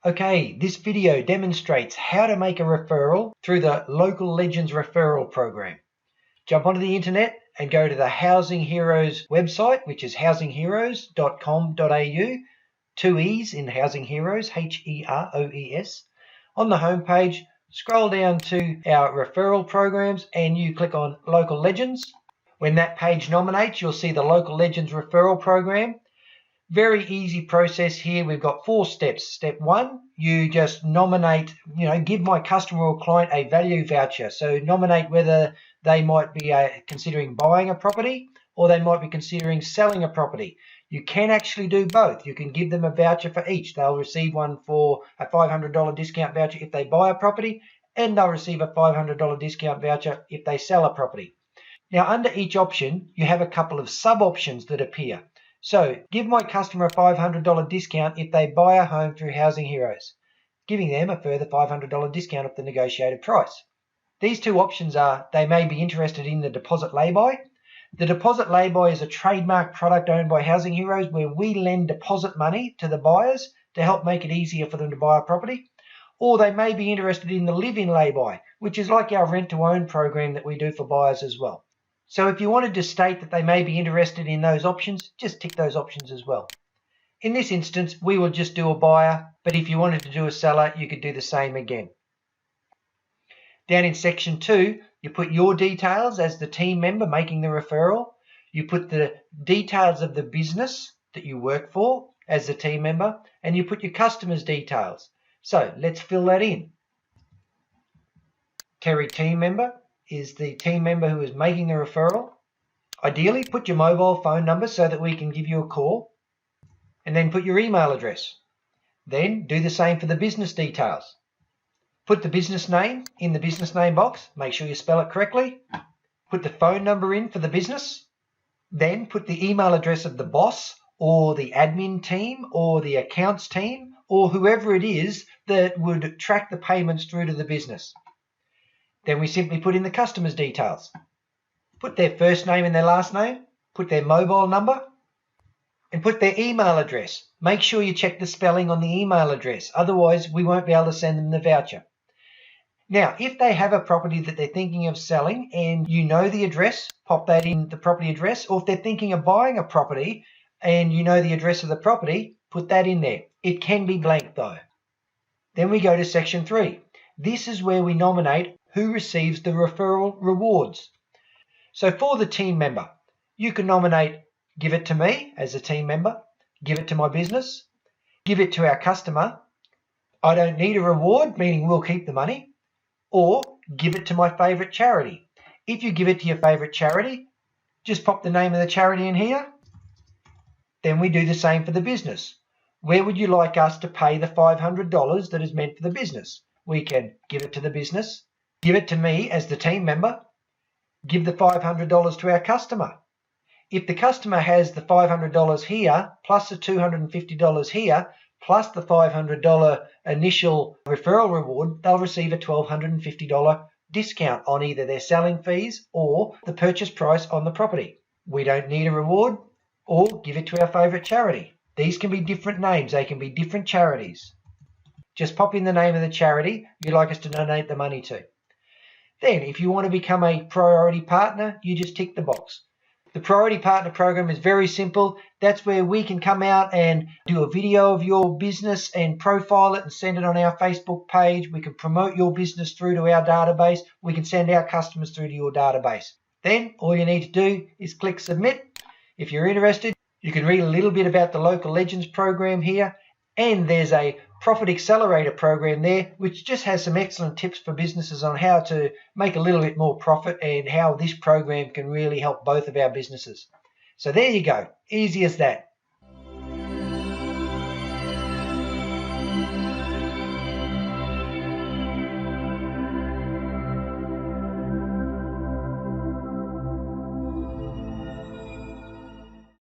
Okay, this video demonstrates how to make a referral through the Local Legends Referral Program. Jump onto the internet and go to the Housing Heroes website, which is housingheroes.com.au. 2 E's in Housing Heroes, Heroes. On the homepage, scroll down to our referral programs and you click on Local Legends. When that page nominates, you'll see the Local Legends Referral Program. Very easy process here. We've got 4 steps. Step 1, you just nominate, give my customer or client a value voucher. So nominate whether they might be considering buying a property or they might be considering selling a property. You can actually do both. You can give them a voucher for each. They'll receive one for a $500 discount voucher if they buy a property, and they'll receive a $500 discount voucher if they sell a property. Now, under each option, you have a couple of sub-options that appear. So, give my customer a $500 discount if they buy a home through Housing Heroes, giving them a further $500 discount off the negotiated price. These 2 options are, they may be interested in the deposit lay-by. The deposit lay-by is a trademark product owned by Housing Heroes where we lend deposit money to the buyers to help make it easier for them to buy a property. Or they may be interested in the live-in lay-by, which is like our rent-to-own program that we do for buyers as well. So if you wanted to state that they may be interested in those options, just tick those options as well. In this instance, we will just do a buyer, but if you wanted to do a seller, you could do the same again. Down in section 2, you put your details as the team member making the referral. You put the details of the business that you work for as the team member, and you put your customer's details. So let's fill that in. Terry team member is the team member who is making the referral. Ideally, put your mobile phone number so that we can give you a call, and then put your email address. Then do the same for the business details. Put the business name in the business name box. Make sure you spell it correctly. Put the phone number in for the business. Then put the email address of the boss or the admin team or the accounts team or whoever it is that would track the payments through to the business. Then we simply put in the customer's details. Put their first name and their last name. Put their mobile number. And put their email address. Make sure you check the spelling on the email address. Otherwise, we won't be able to send them the voucher. Now, if they have a property that they're thinking of selling and you know the address, pop that in the property address. Or if they're thinking of buying a property and you know the address of the property, put that in there. It can be blank though. Then we go to section 3. This is where we nominate who receives the referral rewards. So for the team member, you can nominate give it to me as a team member, give it to my business, give it to our customer, I don't need a reward, meaning we'll keep the money, or give it to my favourite charity. If you give it to your favourite charity, just pop the name of the charity in here. Then we do the same for the business. Where would you like us to pay the $500 that is meant for the business? We can give it to the business, give it to me as the team member, give the $500 to our customer. If the customer has the $500 here, plus the $250 here, plus the $500 initial referral reward, they'll receive a $1,250 discount on either their selling fees or the purchase price on the property. We don't need a reward, or give it to our favourite charity. These can be different names. They can be different charities. Just pop in the name of the charity you'd like us to donate the money to. Then, if you want to become a priority partner, you just tick the box. The Priority Partner Program is very simple. That's where we can come out and do a video of your business and profile it and send it on our Facebook page. We can promote your business through to our database. We can send our customers through to your database. Then all you need to do is click Submit. If you're interested, you can read a little bit about the Local Legends program here. And there's a Profit Accelerator program there, which just has some excellent tips for businesses on how to make a little bit more profit and how this program can really help both of our businesses. So there you go. Easy as that.